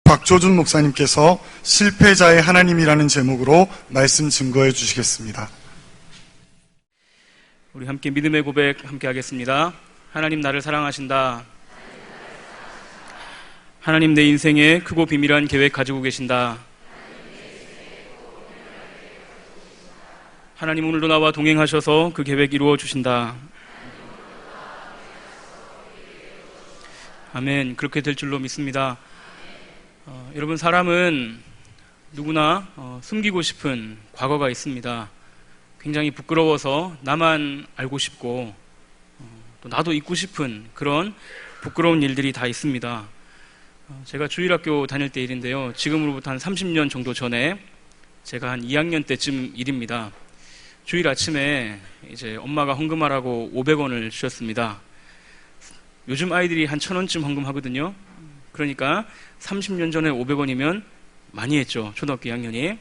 박조준 목사님께서 실패자의 하나님이라는 제목으로 말씀 증거해 주시겠습니다. 우리 함께 믿음의 고백 함께 하겠습니다. 하나님 나를 사랑하신다. 하나님 내 인생에 크고 비밀한 계획 가지고 계신다. 하나님 오늘도 나와 동행하셔서 그 계획 이루어 주신다. 아멘. 그렇게 될 줄로 믿습니다. 여러분, 사람은 누구나 숨기고 싶은 과거가 있습니다. 굉장히 부끄러워서 나만 알고 싶고 또 나도 잊고 싶은 그런 부끄러운 일들이 다 있습니다. 제가 주일학교 다닐 때 일인데요. 지금으로부터 한 30년 정도 전에 제가 한 2학년 때쯤 일입니다. 주일 아침에 이제 엄마가 헌금하라고 500원을 주셨습니다. 요즘 아이들이 한 1,000원쯤 헌금하거든요. 그러니까 30년 전에 500원이면 많이 했죠. 초등학교 2학년이.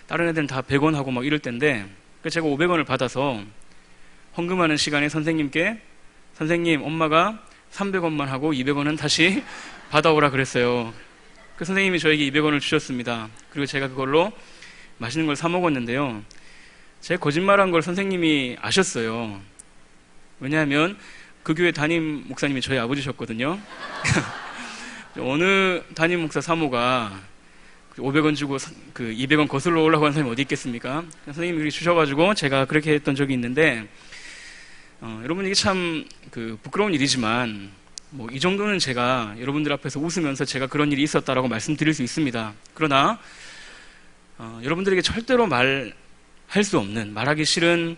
다른 애들은 다 100원 하고 막 이럴 때인데, 제가 500원을 받아서 헌금하는 시간에 선생님께, 선생님, 엄마가 300원만 하고 200원은 다시 받아오라 그랬어요. 그 선생님이 저에게 200원을 주셨습니다. 그리고 제가 그걸로 맛있는 걸 사 먹었는데요. 제가 거짓말한 걸 선생님이 아셨어요. 왜냐하면 그 교회 담임 목사님이 저희 아버지셨거든요. 어느 담임 목사 사모가 500원 주고 그 200원 거슬러 오려고 하는 사람이 어디 있겠습니까? 선생님이 그렇게 주셔가지고 제가 그렇게 했던 적이 있는데, 여러분 이게 참 부끄러운 일이지만 이 정도는 제가 여러분들 앞에서 웃으면서 제가 그런 일이 있었다라고 말씀드릴 수 있습니다. 그러나 여러분들에게 절대로 말할 수 없는, 말하기 싫은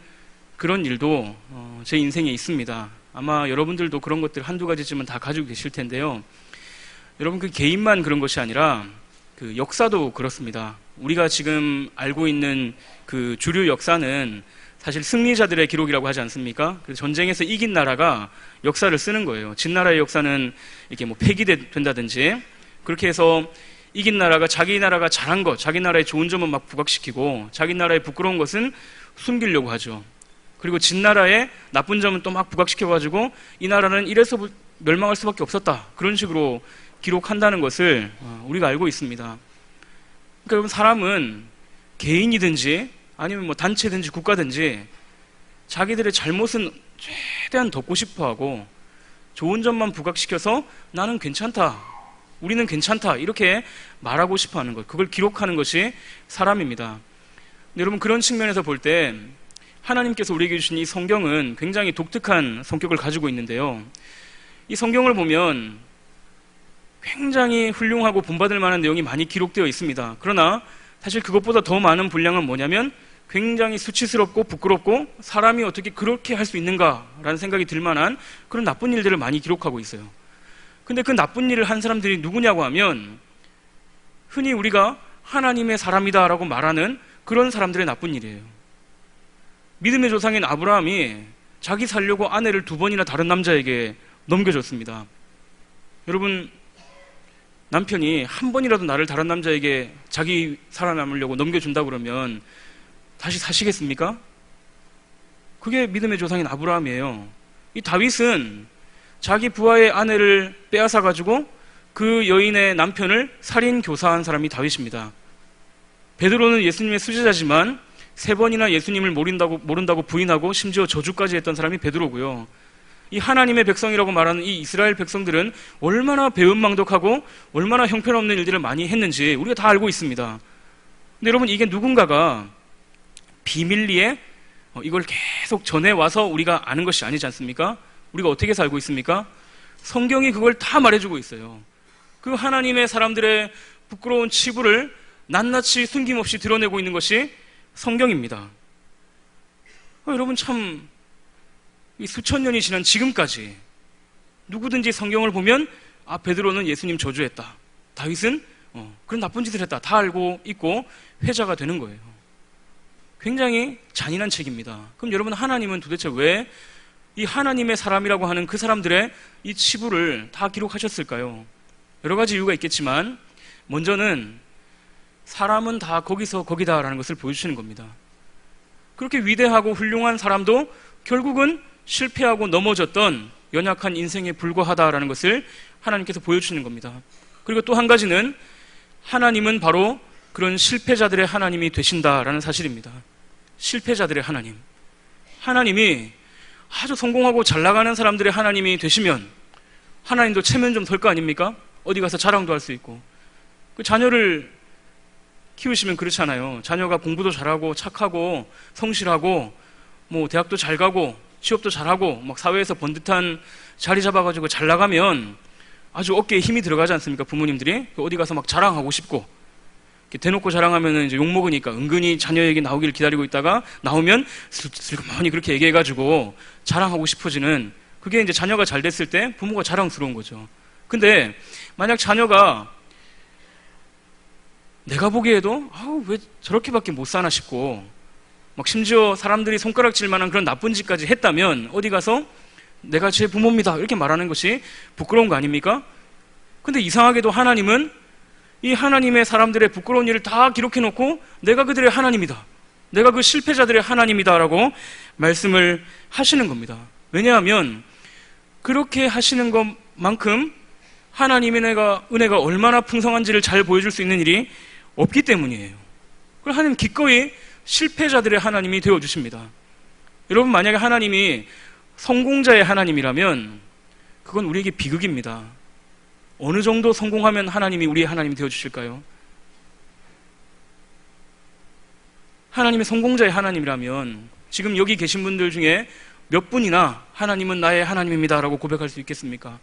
그런 일도 제 인생에 있습니다. 아마 여러분들도 그런 것들 한두 가지쯤은 다 가지고 계실 텐데요. 여러분, 그 개인만 그런 것이 아니라 그 역사도 그렇습니다. 우리가 지금 알고 있는 그 주류 역사는 사실 승리자들의 기록이라고 하지 않습니까? 전쟁에서 이긴 나라가 역사를 쓰는 거예요. 진 나라의 역사는 이렇게 폐기된다든지, 그렇게 해서 이긴 나라가 자기 나라가 잘한 것, 자기 나라의 좋은 점은 막 부각시키고 자기 나라의 부끄러운 것은 숨기려고 하죠. 그리고 진 나라의 나쁜 점은 또 막 부각시켜가지고 이 나라는 이래서 멸망할 수밖에 없었다, 그런 식으로 기록한다는 것을 우리가 알고 있습니다. 그러니까 여러분, 사람은 개인이든지 아니면 단체든지 국가든지 자기들의 잘못은 최대한 덮고 싶어하고 좋은 점만 부각시켜서 나는 괜찮다, 우리는 괜찮다, 이렇게 말하고 싶어하는 것, 그걸 기록하는 것이 사람입니다. 근데 여러분, 그런 측면에서 볼 때 하나님께서 우리에게 주신 이 성경은 굉장히 독특한 성격을 가지고 있는데요. 이 성경을 보면 굉장히 훌륭하고 본받을 만한 내용이 많이 기록되어 있습니다. 그러나 사실 그것보다 더 많은 분량은 뭐냐면 굉장히 수치스럽고 부끄럽고 사람이 어떻게 그렇게 할 수 있는가라는 생각이 들 만한 그런 나쁜 일들을 많이 기록하고 있어요. 근데 그 나쁜 일을 한 사람들이 누구냐고 하면 흔히 우리가 하나님의 사람이다라고 말하는 그런 사람들의 나쁜 일이에요. 믿음의 조상인 아브라함이 자기 살려고 아내를 2번이나 다른 남자에게 넘겨줬습니다. 여러분, 남편이 한 번이라도 나를 다른 남자에게 자기 살아남으려고 넘겨준다 그러면 다시 사시겠습니까? 그게 믿음의 조상인 아브라함이에요. 이 다윗은 자기 부하의 아내를 빼앗아가지고 그 여인의 남편을 살인 교사한 사람이 다윗입니다. 베드로는 예수님의 수제자지만 3번이나 예수님을 모른다고 부인하고 심지어 저주까지 했던 사람이 베드로고요. 이 하나님의 백성이라고 말하는 이 이스라엘 백성들은 얼마나 배은망덕하고 얼마나 형편없는 일들을 많이 했는지 우리가 다 알고 있습니다. 근데 여러분, 이게 누군가가 비밀리에 이걸 계속 전해와서 우리가 아는 것이 아니지 않습니까? 우리가 어떻게 살고 있습니까? 성경이 그걸 다 말해주고 있어요. 그 하나님의 사람들의 부끄러운 치부를 낱낱이 숨김없이 드러내고 있는 것이 성경입니다. 여러분, 참 이 수천 년이 지난 지금까지 누구든지 성경을 보면 베드로는 예수님 저주했다, 다윗은 그런 나쁜 짓을 했다, 다 알고 있고 회자가 되는 거예요. 굉장히 잔인한 책입니다. 그럼 여러분, 하나님은 도대체 왜 이 하나님의 사람이라고 하는 그 사람들의 이 치부를 다 기록하셨을까요? 여러 가지 이유가 있겠지만 먼저는 사람은 다 거기서 거기다라는 것을 보여주시는 겁니다. 그렇게 위대하고 훌륭한 사람도 결국은 실패하고 넘어졌던 연약한 인생에 불과하다라는 것을 하나님께서 보여주시는 겁니다. 그리고 또 한 가지는 하나님은 바로 그런 실패자들의 하나님이 되신다라는 사실입니다. 실패자들의 하나님. 하나님이 아주 성공하고 잘 나가는 사람들의 하나님이 되시면 하나님도 체면 좀 덜 거 아닙니까? 어디 가서 자랑도 할 수 있고. 그 자녀를 키우시면 그렇잖아요. 자녀가 공부도 잘하고 착하고 성실하고 뭐 대학도 잘 가고 취업도 잘하고 막 사회에서 번듯한 자리 잡아가지고 잘 나가면 아주 어깨에 힘이 들어가지 않습니까? 부모님들이 어디 가서 막 자랑하고 싶고 대놓고 자랑하면 이제 욕 먹으니까 은근히 자녀에게 나오길 기다리고 있다가 나오면 슬그머니 그렇게 얘기해가지고 자랑하고 싶어지는, 그게 이제 자녀가 잘 됐을 때 부모가 자랑스러운 거죠. 근데 만약 자녀가 내가 보기에도 왜 저렇게밖에 못 사나 싶고 막 심지어 사람들이 손가락질 만한 그런 나쁜 짓까지 했다면 어디 가서 내가 제 부모입니다 이렇게 말하는 것이 부끄러운 거 아닙니까? 근데 이상하게도 하나님은 이 하나님의 사람들의 부끄러운 일을 다 기록해 놓고 내가 그들의 하나님이다, 내가 그 실패자들의 하나님이다 라고 말씀을 하시는 겁니다. 왜냐하면 그렇게 하시는 것만큼 하나님의 은혜가 얼마나 풍성한지를 잘 보여줄 수 있는 일이 없기 때문이에요. 그럼 하나님 기꺼이 실패자들의 하나님이 되어주십니다. 여러분, 만약에 하나님이 성공자의 하나님이라면 그건 우리에게 비극입니다. 어느 정도 성공하면 하나님이 우리의 하나님이 되어주실까요? 하나님이 성공자의 하나님이라면 지금 여기 계신 분들 중에 몇 분이나 하나님은 나의 하나님입니다 라고 고백할 수 있겠습니까?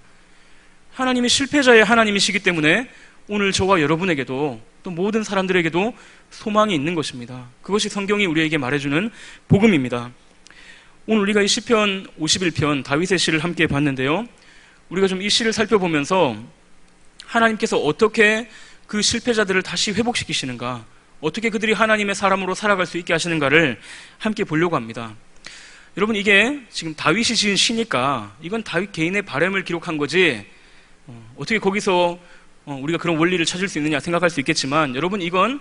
하나님이 실패자의 하나님이시기 때문에 오늘 저와 여러분에게도 또 모든 사람들에게도 소망이 있는 것입니다. 그것이 성경이 우리에게 말해주는 복음입니다. 오늘 우리가 이 시편 51편 다윗의 시를 함께 봤는데요, 우리가 좀 이 시를 살펴보면서 하나님께서 어떻게 그 실패자들을 다시 회복시키시는가, 어떻게 그들이 하나님의 사람으로 살아갈 수 있게 하시는가를 함께 보려고 합니다. 여러분, 이게 지금 다윗이 지은 시니까 이건 다윗 개인의 바람을 기록한 거지 어떻게 거기서 우리가 그런 원리를 찾을 수 있느냐 생각할 수 있겠지만, 여러분, 이건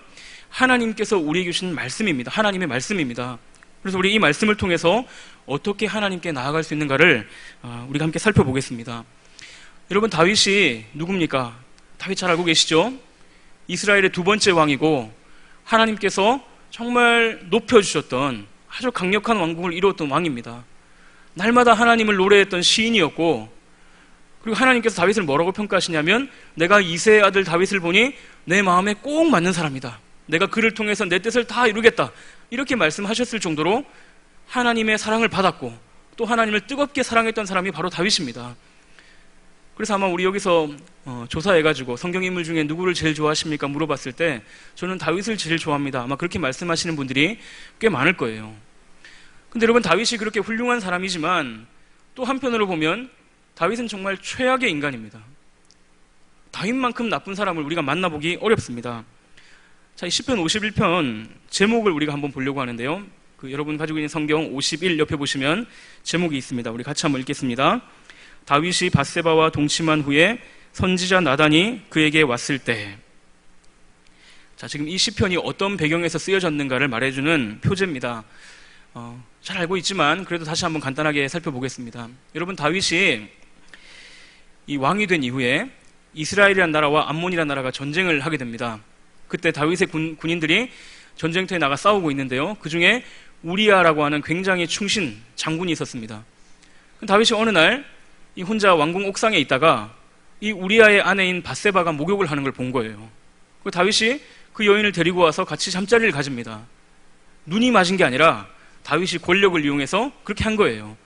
하나님께서 우리에게 주신 말씀입니다. 하나님의 말씀입니다. 그래서 우리 이 말씀을 통해서 어떻게 하나님께 나아갈 수 있는가를 우리가 함께 살펴보겠습니다. 여러분, 다윗이 누굽니까? 다윗 잘 알고 계시죠? 이스라엘의 두 번째 왕이고 하나님께서 정말 높여주셨던 아주 강력한 왕국을 이루었던 왕입니다. 날마다 하나님을 노래했던 시인이었고, 그리고 하나님께서 다윗을 뭐라고 평가하시냐면 내가 이새의 아들 다윗을 보니 내 마음에 꼭 맞는 사람이다, 내가 그를 통해서 내 뜻을 다 이루겠다, 이렇게 말씀하셨을 정도로 하나님의 사랑을 받았고 또 하나님을 뜨겁게 사랑했던 사람이 바로 다윗입니다. 그래서 아마 우리 여기서 조사해가지고 성경 인물 중에 누구를 제일 좋아하십니까? 물어봤을 때 저는 다윗을 제일 좋아합니다, 아마 그렇게 말씀하시는 분들이 꽤 많을 거예요. 근데 여러분, 다윗이 그렇게 훌륭한 사람이지만 또 한편으로 보면 다윗은 정말 최악의 인간입니다. 다윗만큼 나쁜 사람을 우리가 만나보기 어렵습니다. 자, 이 시편 51편 제목을 우리가 한번 보려고 하는데요, 여러분 가지고 있는 성경 51 옆에 보시면 제목이 있습니다. 우리 같이 한번 읽겠습니다. 다윗이 밧세바와 동침한 후에 선지자 나단이 그에게 왔을 때. 자, 지금 이 시편이 어떤 배경에서 쓰여졌는가를 말해주는 표제입니다. 잘 알고 있지만 그래도 다시 한번 간단하게 살펴보겠습니다. 여러분, 다윗이 이 왕이 된 이후에 이스라엘이라는 나라와 암몬이라는 나라가 전쟁을 하게 됩니다. 그때 다윗의 군인들이 전쟁터에 나가 싸우고 있는데요, 그 중에 우리아라고 하는 굉장히 충신 장군이 있었습니다. 다윗이 어느 날 이 혼자 왕궁 옥상에 있다가 이 우리아의 아내인 밧세바가 목욕을 하는 걸 본 거예요. 다윗이 그 여인을 데리고 와서 같이 잠자리를 가집니다. 눈이 맞은 게 아니라 다윗이 권력을 이용해서 그렇게 한 거예요.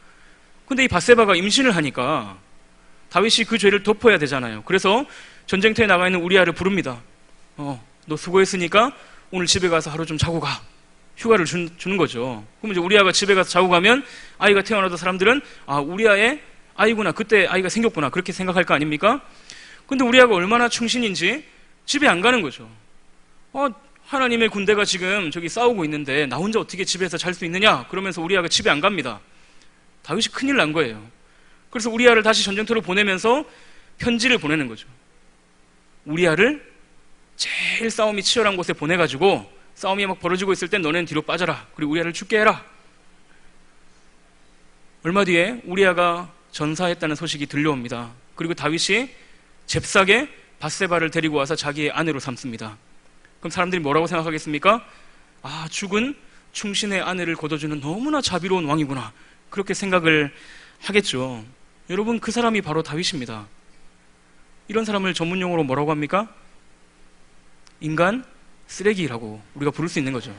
근데 이 밧세바가 임신을 하니까 다윗이 그 죄를 덮어야 되잖아요. 그래서 전쟁터에 나가 있는 우리아를 부릅니다. 너 수고했으니까 오늘 집에 가서 하루 좀 자고 가. 휴가를 주는 거죠. 그럼 이제 우리아가 집에 가서 자고 가면 아이가 태어나도 사람들은 우리아의 아이구나, 그때 아이가 생겼구나, 그렇게 생각할 거 아닙니까? 근데 우리아가 얼마나 충신인지 집에 안 가는 거죠. 하나님의 군대가 지금 저기 싸우고 있는데 나 혼자 어떻게 집에서 잘 수 있느냐? 그러면서 우리아가 집에 안 갑니다. 다윗이 큰일 난 거예요. 그래서 우리아를 다시 전쟁터로 보내면서 편지를 보내는 거죠. 우리아를 제일 싸움이 치열한 곳에 보내가지고 싸움이 막 벌어지고 있을 땐 너네는 뒤로 빠져라, 그리고 우리아를 죽게 해라. 얼마 뒤에 우리아가 전사했다는 소식이 들려옵니다. 그리고 다윗이 잽싸게 밧세바를 데리고 와서 자기의 아내로 삼습니다. 그럼 사람들이 뭐라고 생각하겠습니까? 죽은 충신의 아내를 거둬주는 너무나 자비로운 왕이구나, 그렇게 생각을 하겠죠. 여러분, 그 사람이 바로 다윗입니다. 이런 사람을 전문용어로 뭐라고 합니까? 인간 쓰레기라고 우리가 부를 수 있는 거죠.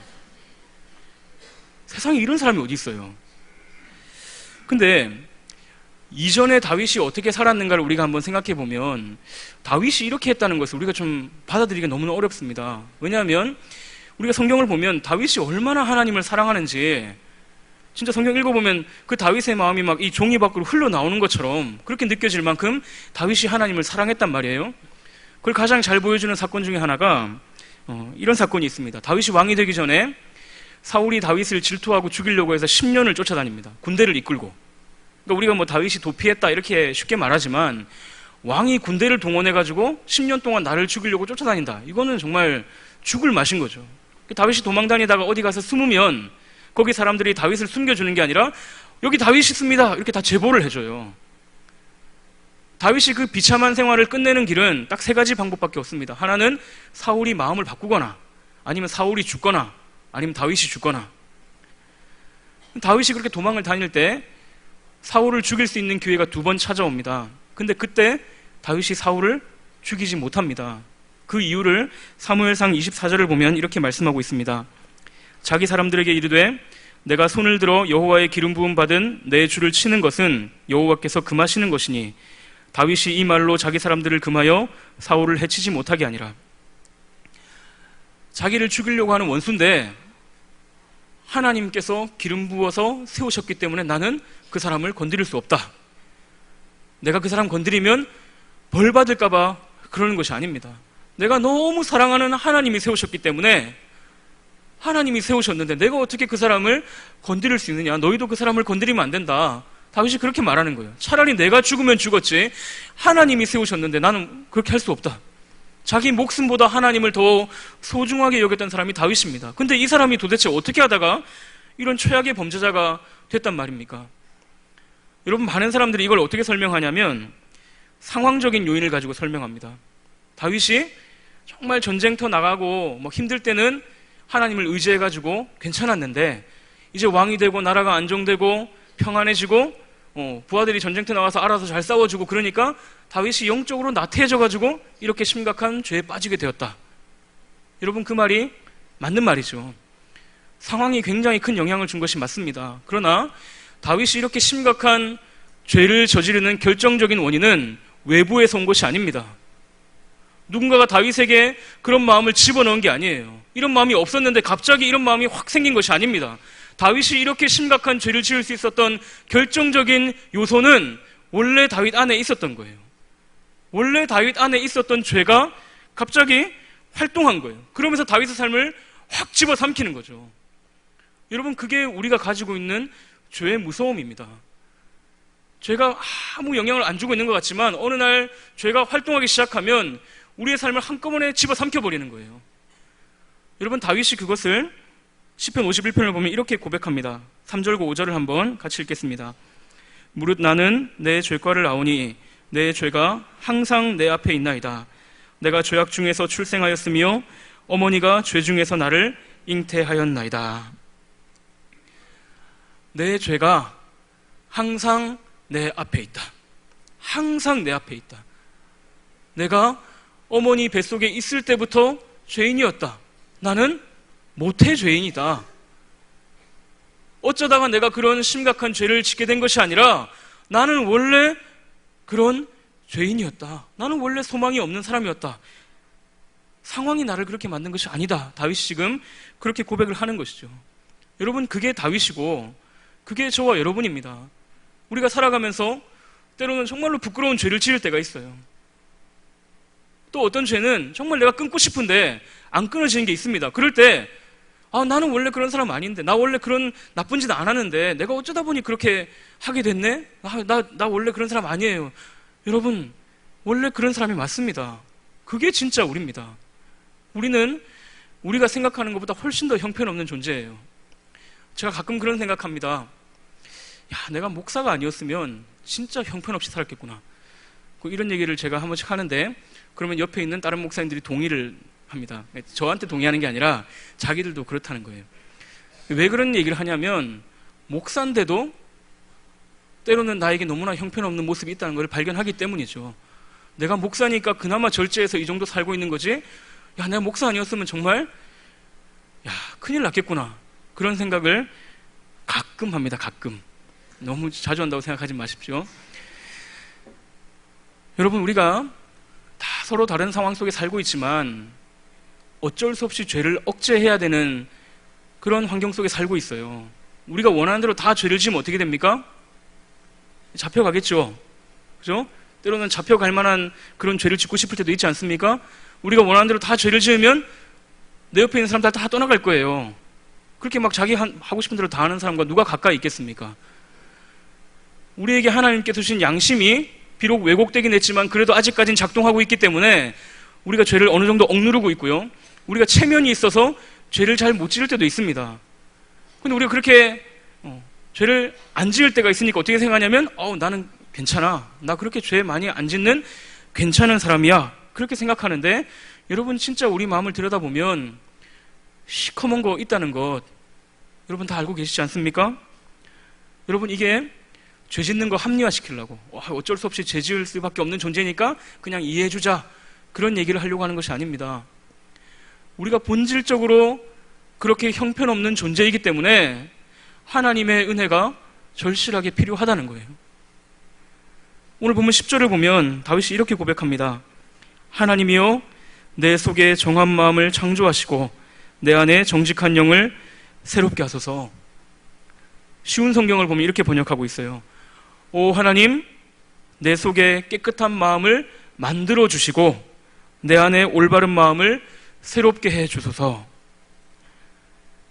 세상에 이런 사람이 어디 있어요? 근데 이전에 다윗이 어떻게 살았는가를 우리가 한번 생각해 보면 다윗이 이렇게 했다는 것을 우리가 좀 받아들이기가 너무나 어렵습니다. 왜냐하면 우리가 성경을 보면 다윗이 얼마나 하나님을 사랑하는지, 진짜 성경 읽어보면 그 다윗의 마음이 막 이 종이 밖으로 흘러나오는 것처럼 그렇게 느껴질 만큼 다윗이 하나님을 사랑했단 말이에요. 그걸 가장 잘 보여주는 사건 중에 하나가 이런 사건이 있습니다. 다윗이 왕이 되기 전에 사울이 다윗을 질투하고 죽이려고 해서 10년을 쫓아다닙니다. 군대를 이끌고. 그러니까 우리가 뭐 다윗이 도피했다 이렇게 쉽게 말하지만, 왕이 군대를 동원해가지고 10년 동안 나를 죽이려고 쫓아다닌다, 이거는 정말 죽을 맛인 거죠. 다윗이 도망 다니다가 어디 가서 숨으면 거기 사람들이 다윗을 숨겨주는 게 아니라 여기 다윗이 있습니다 이렇게 다 제보를 해줘요. 다윗이 그 비참한 생활을 끝내는 길은 딱 3가지 방법밖에 없습니다. 하나는 사울이 마음을 바꾸거나, 아니면 사울이 죽거나, 아니면 다윗이 죽거나. 다윗이 그렇게 도망을 다닐 때 사울을 죽일 수 있는 기회가 2번 찾아옵니다. 근데 그때 다윗이 사울을 죽이지 못합니다. 그 이유를 사무엘상 24절을 보면 이렇게 말씀하고 있습니다. 자기 사람들에게 이르되 내가 손을 들어 여호와의 기름 부음 받은 내 주를 치는 것은 여호와께서 금하시는 것이니 다윗이 이 말로 자기 사람들을 금하여 사울을 해치지 못하게 하니라. 자기를 죽이려고 하는 원수인데 하나님께서 기름 부어서 세우셨기 때문에 나는 그 사람을 건드릴 수 없다. 내가 그 사람 건드리면 벌 받을까 봐 그러는 것이 아닙니다. 내가 너무 사랑하는 하나님이 세우셨기 때문에, 하나님이 세우셨는데 내가 어떻게 그 사람을 건드릴 수 있느냐, 너희도 그 사람을 건드리면 안 된다. 다윗이 그렇게 말하는 거예요. 차라리 내가 죽으면 죽었지 하나님이 세우셨는데 나는 그렇게 할 수 없다. 자기 목숨보다 하나님을 더 소중하게 여겼던 사람이 다윗입니다. 근데 이 사람이 도대체 어떻게 하다가 이런 최악의 범죄자가 됐단 말입니까? 여러분, 많은 사람들이 이걸 어떻게 설명하냐면 상황적인 요인을 가지고 설명합니다. 다윗이 정말 전쟁터 나가고 뭐 힘들 때는 하나님을 의지해가지고 괜찮았는데 이제 왕이 되고 나라가 안정되고 평안해지고 부하들이 전쟁터 나와서 알아서 잘 싸워주고 그러니까 다윗이 영적으로 나태해져가지고 이렇게 심각한 죄에 빠지게 되었다. 여러분, 그 말이 맞는 말이죠. 상황이 굉장히 큰 영향을 준 것이 맞습니다. 그러나 다윗이 이렇게 심각한 죄를 저지르는 결정적인 원인은 외부에서 온 것이 아닙니다. 누군가가 다윗에게 그런 마음을 집어넣은 게 아니에요. 이런 마음이 없었는데 갑자기 이런 마음이 확 생긴 것이 아닙니다. 다윗이 이렇게 심각한 죄를 지을 수 있었던 결정적인 요소는 원래 다윗 안에 있었던 거예요. 원래 다윗 안에 있었던 죄가 갑자기 활동한 거예요. 그러면서 다윗의 삶을 확 집어삼키는 거죠. 여러분, 그게 우리가 가지고 있는 죄의 무서움입니다. 죄가 아무 영향을 안 주고 있는 것 같지만 어느 날 죄가 활동하기 시작하면 우리의 삶을 한꺼번에 집어삼켜버리는 거예요. 여러분, 다윗이 그것을 시편 51편을 보면 이렇게 고백합니다. 3절과 5절을 한번 같이 읽겠습니다. 무릇 나는 내 죄과를 아오니 내 죄가 항상 내 앞에 있나이다. 내가 죄악 중에서 출생하였으며 어머니가 죄 중에서 나를 잉태하였나이다. 내 죄가 항상 내 앞에 있다. 항상 내 앞에 있다. 내가 어머니 뱃속에 있을 때부터 죄인이었다. 나는 모태 죄인이다. 어쩌다가 내가 그런 심각한 죄를 짓게 된 것이 아니라 나는 원래 그런 죄인이었다. 나는 원래 소망이 없는 사람이었다. 상황이 나를 그렇게 만든 것이 아니다. 다윗이 지금 그렇게 고백을 하는 것이죠. 여러분, 그게 다윗이고 그게 저와 여러분입니다. 우리가 살아가면서 때로는 정말로 부끄러운 죄를 지을 때가 있어요. 또 어떤 죄는 정말 내가 끊고 싶은데 안 끊어지는 게 있습니다. 그럴 때 나는 원래 그런 사람 아닌데, 나 원래 그런 나쁜 짓 안 하는데 내가 어쩌다 보니 그렇게 하게 됐네? 나 원래 그런 사람 아니에요. 여러분, 원래 그런 사람이 맞습니다. 그게 진짜 우리입니다. 우리는 우리가 생각하는 것보다 훨씬 더 형편없는 존재예요. 제가 가끔 그런 생각합니다. 내가 목사가 아니었으면 진짜 형편없이 살았겠구나. 이런 얘기를 제가 한 번씩 하는데 그러면 옆에 있는 다른 목사님들이 동의를 합니다. 저한테 동의하는 게 아니라 자기들도 그렇다는 거예요. 왜 그런 얘기를 하냐면 목사인데도 때로는 나에게 너무나 형편없는 모습이 있다는 걸 발견하기 때문이죠. 내가 목사니까 그나마 절제해서 이 정도 살고 있는 거지, 야, 내가 목사 아니었으면 정말 큰일 났겠구나, 그런 생각을 가끔 합니다. 가끔. 너무 자주 한다고 생각하지 마십시오. 여러분, 우리가 다 서로 다른 상황 속에 살고 있지만 어쩔 수 없이 죄를 억제해야 되는 그런 환경 속에 살고 있어요. 우리가 원하는 대로 다 죄를 지으면 어떻게 됩니까? 잡혀가겠죠. 그죠? 때로는 잡혀갈 만한 그런 죄를 짓고 싶을 때도 있지 않습니까? 우리가 원하는 대로 다 죄를 지으면 내 옆에 있는 사람들 다 떠나갈 거예요. 그렇게 막 자기 하고 싶은 대로 다 하는 사람과 누가 가까이 있겠습니까? 우리에게 하나님께서 주신 양심이 비록 왜곡되긴 했지만 그래도 아직까지는 작동하고 있기 때문에 우리가 죄를 어느 정도 억누르고 있고요. 우리가 체면이 있어서 죄를 잘 못 지을 때도 있습니다. 근데 우리가 그렇게 죄를 안 지을 때가 있으니까 어떻게 생각하냐면 나는 괜찮아, 나 그렇게 죄 많이 안 짓는 괜찮은 사람이야, 그렇게 생각하는데, 여러분 진짜 우리 마음을 들여다보면 시커먼 거 있다는 것 여러분 다 알고 계시지 않습니까? 여러분, 이게 죄 짓는 거 합리화시키려고 어쩔 수 없이 죄 지을 수밖에 없는 존재니까 그냥 이해해주자, 그런 얘기를 하려고 하는 것이 아닙니다. 우리가 본질적으로 그렇게 형편없는 존재이기 때문에 하나님의 은혜가 절실하게 필요하다는 거예요. 오늘 보면 10절을 보면 다윗이 이렇게 고백합니다. 하나님이여, 내 속에 정한 마음을 창조하시고 내 안에 정직한 영을 새롭게 하소서. 쉬운 성경을 보면 이렇게 번역하고 있어요. 오 하나님, 내 속에 깨끗한 마음을 만들어 주시고 내 안에 올바른 마음을 새롭게 해 주소서.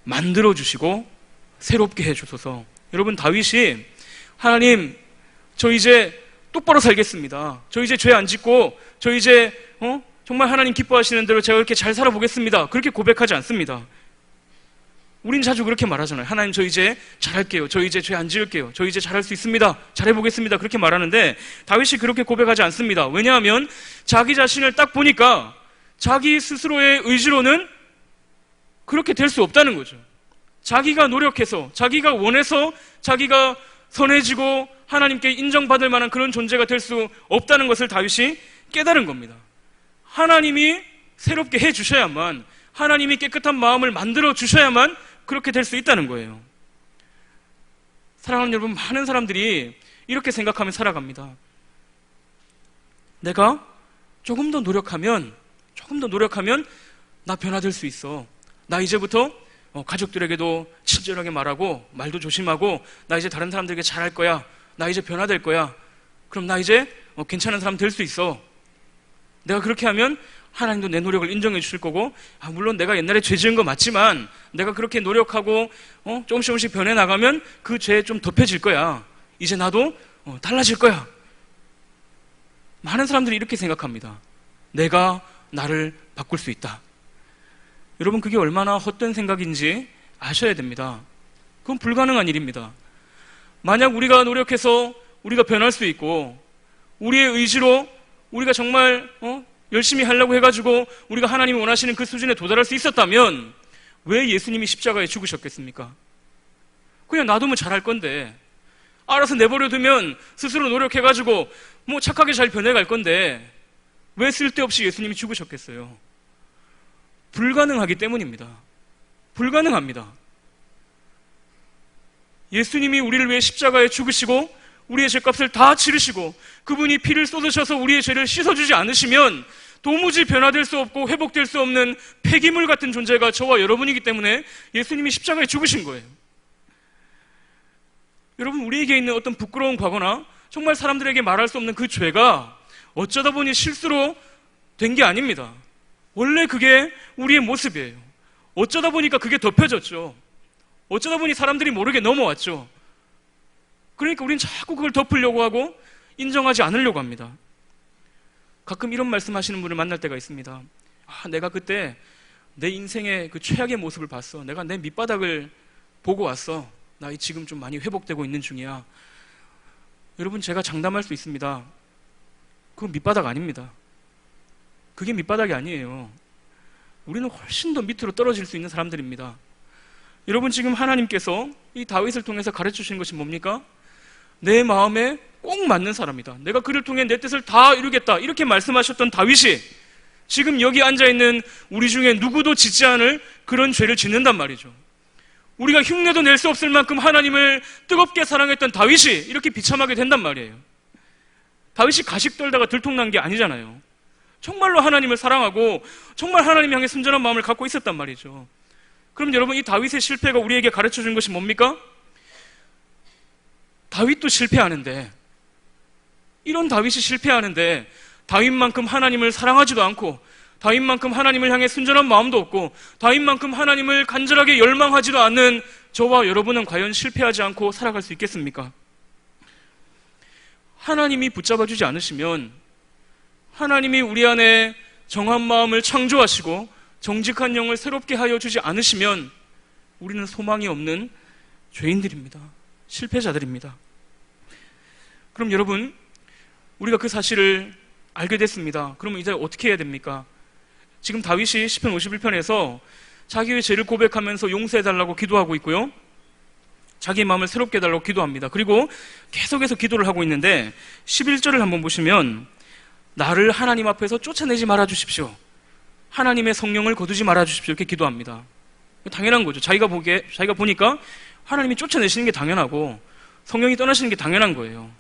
만들어 주시고 새롭게 해 주소서. 여러분, 다윗이 하나님, 저 이제 똑바로 살겠습니다. 저 이제 죄 안 짓고 저 이제 정말 하나님 기뻐하시는 대로 제가 그렇게 잘 살아보겠습니다, 그렇게 고백하지 않습니다. 우린 자주 그렇게 말하잖아요. 하나님, 저 이제 잘할게요, 저 이제 죄 안 지을게요, 저 이제 잘할 수 있습니다, 잘해보겠습니다, 그렇게 말하는데 다윗이 그렇게 고백하지 않습니다. 왜냐하면 자기 자신을 딱 보니까 자기 스스로의 의지로는 그렇게 될 수 없다는 거죠. 자기가 노력해서, 자기가 원해서 자기가 선해지고 하나님께 인정받을 만한 그런 존재가 될 수 없다는 것을 다윗이 깨달은 겁니다. 하나님이 새롭게 해주셔야만, 하나님이 깨끗한 마음을 만들어 주셔야만 그렇게 될 수 있다는 거예요. 사랑하는 여러분, 많은 사람들이 이렇게 생각하며 살아갑니다. 내가 조금 더 노력하면 나 변화될 수 있어. 나 이제부터 가족들에게도 친절하게 말하고 말도 조심하고 나 이제 다른 사람들에게 잘할 거야. 나 이제 변화될 거야. 그럼 나 이제 괜찮은 사람 될 수 있어. 내가 그렇게 하면 하나님도 내 노력을 인정해 주실 거고, 물론 내가 옛날에 죄 지은 거 맞지만 내가 그렇게 노력하고 조금씩 변해 나가면 그 죄 좀 덮여질 거야. 이제 나도 달라질 거야. 많은 사람들이 이렇게 생각합니다. 내가 나를 바꿀 수 있다. 여러분, 그게 얼마나 헛된 생각인지 아셔야 됩니다. 그건 불가능한 일입니다. 만약 우리가 노력해서 우리가 변할 수 있고 우리의 의지로 우리가 정말 열심히 하려고 해가지고 우리가 하나님이 원하시는 그 수준에 도달할 수 있었다면 왜 예수님이 십자가에 죽으셨겠습니까? 그냥 놔두면 잘할 건데, 알아서 내버려두면 스스로 노력해가지고 착하게 잘 변해갈 건데 왜 쓸데없이 예수님이 죽으셨겠어요? 불가능하기 때문입니다. 불가능합니다. 예수님이 우리를 위해 십자가에 죽으시고 우리의 죄값을 다 치르시고 그분이 피를 쏟으셔서 우리의 죄를 씻어주지 않으시면 도무지 변화될 수 없고 회복될 수 없는 폐기물 같은 존재가 저와 여러분이기 때문에 예수님이 십자가에 죽으신 거예요. 여러분, 우리에게 있는 어떤 부끄러운 과거나 정말 사람들에게 말할 수 없는 그 죄가 어쩌다 보니 실수로 된 게 아닙니다. 원래 그게 우리의 모습이에요. 어쩌다 보니까 그게 덮여졌죠. 어쩌다 보니 사람들이 모르게 넘어왔죠. 그러니까 우린 자꾸 그걸 덮으려고 하고 인정하지 않으려고 합니다. 가끔 이런 말씀하시는 분을 만날 때가 있습니다. 내가 그때 내 인생의 그 최악의 모습을 봤어. 내가 내 밑바닥을 보고 왔어. 나 지금 좀 많이 회복되고 있는 중이야. 여러분, 제가 장담할 수 있습니다. 그건 밑바닥 아닙니다. 그게 밑바닥이 아니에요. 우리는 훨씬 더 밑으로 떨어질 수 있는 사람들입니다. 여러분, 지금 하나님께서 이 다윗을 통해서 가르쳐 주시는 것이 뭡니까? 내 마음에 꼭 맞는 사람이다. 내가 그를 통해 내 뜻을 다 이루겠다. 이렇게 말씀하셨던 다윗이 지금 여기 앉아있는 우리 중에 누구도 짓지 않을 그런 죄를 짓는단 말이죠. 우리가 흉내도 낼 수 없을 만큼 하나님을 뜨겁게 사랑했던 다윗이 이렇게 비참하게 된단 말이에요. 다윗이 가식 떨다가 들통난 게 아니잖아요. 정말로 하나님을 사랑하고 정말 하나님 향해 순전한 마음을 갖고 있었단 말이죠. 그럼 여러분, 이 다윗의 실패가 우리에게 가르쳐 준 것이 뭡니까? 다윗도 실패하는데, 이런 다윗이 실패하는데 다윗만큼 하나님을 사랑하지도 않고 다윗만큼 하나님을 향해 순전한 마음도 없고 다윗만큼 하나님을 간절하게 열망하지도 않는 저와 여러분은 과연 실패하지 않고 살아갈 수 있겠습니까? 하나님이 붙잡아주지 않으시면, 하나님이 우리 안에 정한 마음을 창조하시고 정직한 영을 새롭게 하여 주지 않으시면 우리는 소망이 없는 죄인들입니다. 실패자들입니다. 그럼 여러분, 우리가 그 사실을 알게 됐습니다. 그러면 이제 어떻게 해야 됩니까? 지금 다윗이 시편 51편에서 자기의 죄를 고백하면서 용서해달라고 기도하고 있고요, 자기의 마음을 새롭게 해달라고 기도합니다. 그리고 계속해서 기도를 하고 있는데 11절을 한번 보시면, 나를 하나님 앞에서 쫓아내지 말아주십시오, 하나님의 성령을 거두지 말아주십시오, 이렇게 기도합니다. 당연한 거죠. 자기가 보니까 하나님이 쫓아내시는 게 당연하고 성령이 떠나시는 게 당연한 거예요.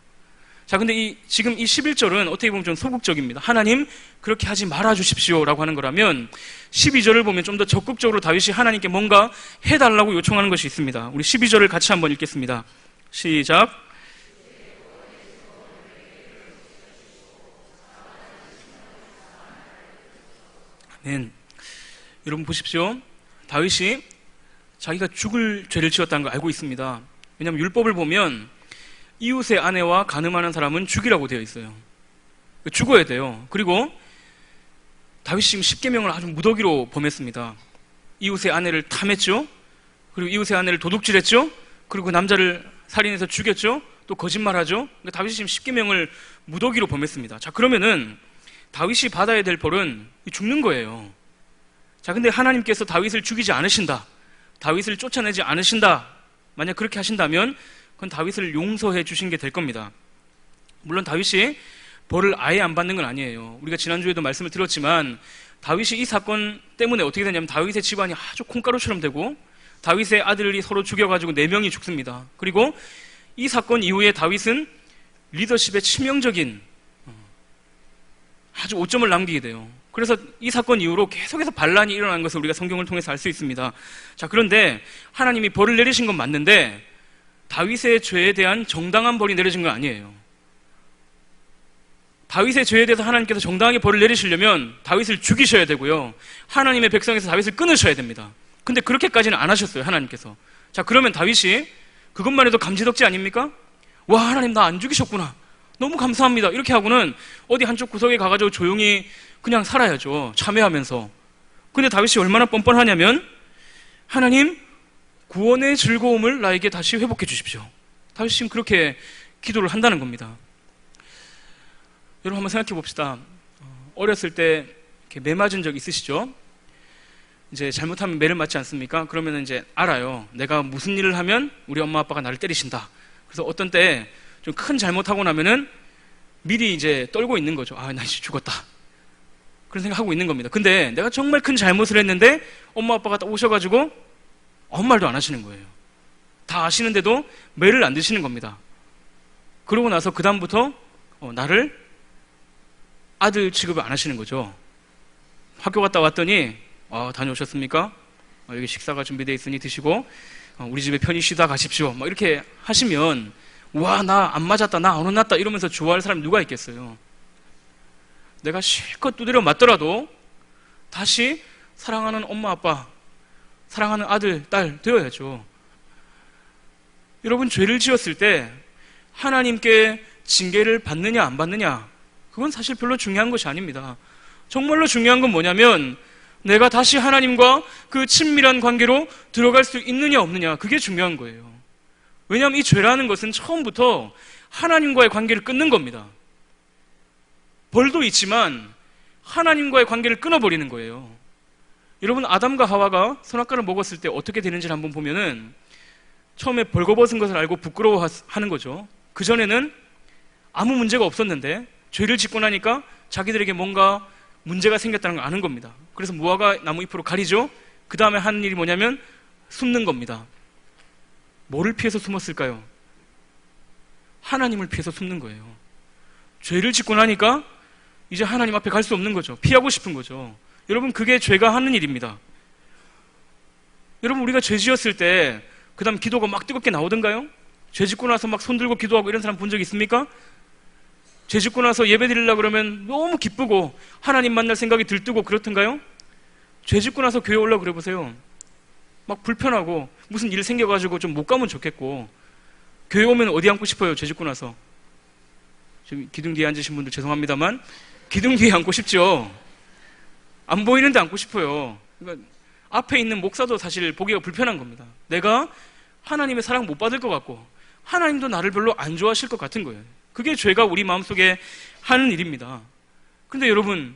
자, 근데 지금 이 11절은 어떻게 보면 좀 소극적입니다. 하나님, 그렇게 하지 말아주십시오 라고 하는 거라면 12절을 보면 좀 더 적극적으로 다윗이 하나님께 뭔가 해달라고 요청하는 것이 있습니다. 우리 12절을 같이 한번 읽겠습니다. 시작. 아멘. 여러분 보십시오. 다윗이 자기가 죽을 죄를 지었다는 걸 알고 있습니다. 왜냐하면 율법을 보면 이웃의 아내와 간음하는 사람은 죽이라고 되어 있어요. 죽어야 돼요. 그리고 다윗이 지금 십계명을 아주 무더기로 범했습니다. 이웃의 아내를 탐했죠. 그리고 이웃의 아내를 도둑질했죠. 그리고 그 남자를 살인해서 죽였죠. 또 거짓말하죠. 그러니까 다윗이 지금 십계명을 무더기로 범했습니다. 자, 그러면은 다윗이 받아야 될 벌은 죽는 거예요. 자, 근데 하나님께서 다윗을 죽이지 않으신다, 다윗을 쫓아내지 않으신다, 만약 그렇게 하신다면 그건 다윗을 용서해 주신 게 될 겁니다. 물론 다윗이 벌을 아예 안 받는 건 아니에요. 우리가 지난주에도 말씀을 드렸지만 다윗이 이 사건 때문에 어떻게 되냐면 다윗의 집안이 아주 콩가루처럼 되고 다윗의 아들이 서로 죽여가지고 4명이 죽습니다. 그리고 이 사건 이후에 다윗은 리더십에 치명적인 아주 오점을 남기게 돼요. 그래서 이 사건 이후로 계속해서 반란이 일어난 것을 우리가 성경을 통해서 알 수 있습니다. 자, 그런데 하나님이 벌을 내리신 건 맞는데 다윗의 죄에 대한 정당한 벌이 내려진 건 아니에요. 다윗의 죄에 대해서 하나님께서 정당하게 벌을 내리시려면 다윗을 죽이셔야 되고요, 하나님의 백성에서 다윗을 끊으셔야 됩니다. 근데 그렇게까지는 안 하셨어요, 하나님께서. 자, 그러면 다윗이 그것만 해도 감지덕지 아닙니까? 와, 하나님 나 안 죽이셨구나, 너무 감사합니다, 이렇게 하고는 어디 한쪽 구석에 가가지고 조용히 그냥 살아야죠, 참회하면서. 근데 다윗이 얼마나 뻔뻔하냐면, 하나님, 구원의 즐거움을 나에게 다시 회복해 주십시오. 다윗이 지금 그렇게 기도를 한다는 겁니다. 여러분 한번 생각해 봅시다. 어렸을 때 이렇게 매 맞은 적 있으시죠? 이제 잘못하면 매를 맞지 않습니까? 그러면 이제 알아요. 내가 무슨 일을 하면 우리 엄마 아빠가 나를 때리신다. 그래서 어떤 때 좀 큰 잘못하고 나면은 미리 이제 떨고 있는 거죠. 아, 나 이제 죽었다, 그런 생각하고 있는 겁니다. 근데 내가 정말 큰 잘못을 했는데 엄마 아빠가 딱 오셔가지고 아무 말도 안 하시는 거예요. 다 아시는데도 매를 안 드시는 겁니다. 그러고 나서 그 다음부터 나를 아들 취급을 안 하시는 거죠. 학교 갔다 왔더니 다녀오셨습니까? 여기 식사가 준비되어 있으니 드시고 우리 집에 편히 쉬다 가십시오, 뭐 이렇게 하시면 와, 나 안 맞았다, 나 안 혼났다 이러면서 좋아할 사람이 누가 있겠어요? 내가 실컷 두드려 맞더라도 다시 사랑하는 엄마 아빠, 사랑하는 아들, 딸 되어야죠. 여러분, 죄를 지었을 때 하나님께 징계를 받느냐 안 받느냐, 그건 사실 별로 중요한 것이 아닙니다. 정말로 중요한 건 뭐냐면 내가 다시 하나님과 그 친밀한 관계로 들어갈 수 있느냐 없느냐, 그게 중요한 거예요. 왜냐하면 이 죄라는 것은 처음부터 하나님과의 관계를 끊는 겁니다. 벌도 있지만 하나님과의 관계를 끊어버리는 거예요. 여러분, 아담과 하와가 선악과를 먹었을 때 어떻게 되는지를 한번 보면은 처음에 벌거벗은 것을 알고 부끄러워하는 거죠. 그전에는 아무 문제가 없었는데 죄를 짓고 나니까 자기들에게 뭔가 문제가 생겼다는 걸 아는 겁니다. 그래서 무화과 나무 잎으로 가리죠. 그 다음에 하는 일이 뭐냐면 숨는 겁니다. 뭐를 피해서 숨었을까요? 하나님을 피해서 숨는 거예요. 죄를 짓고 나니까 이제 하나님 앞에 갈 수 없는 거죠. 피하고 싶은 거죠. 여러분, 그게 죄가 하는 일입니다. 여러분, 우리가 죄 지었을 때 그 다음 기도가 막 뜨겁게 나오던가요? 죄 짓고 나서 막 손들고 기도하고 이런 사람 본 적 있습니까? 죄 짓고 나서 예배 드리려고 그러면 너무 기쁘고 하나님 만날 생각이 들뜨고 그렇던가요? 죄 짓고 나서 교회 오려고 그래 보세요. 막 불편하고 무슨 일 생겨가지고 좀 못 가면 좋겠고, 교회 오면 어디 앉고 싶어요? 죄 짓고 나서. 지금 기둥 뒤에 앉으신 분들 죄송합니다만 기둥 뒤에 앉고 싶죠. 안 보이는데 앉고 싶어요. 그러니까 앞에 있는 목사도 사실 보기가 불편한 겁니다. 내가 하나님의 사랑 못 받을 것 같고 하나님도 나를 별로 안 좋아하실 것 같은 거예요. 그게 죄가 우리 마음속에 하는 일입니다. 그런데 여러분,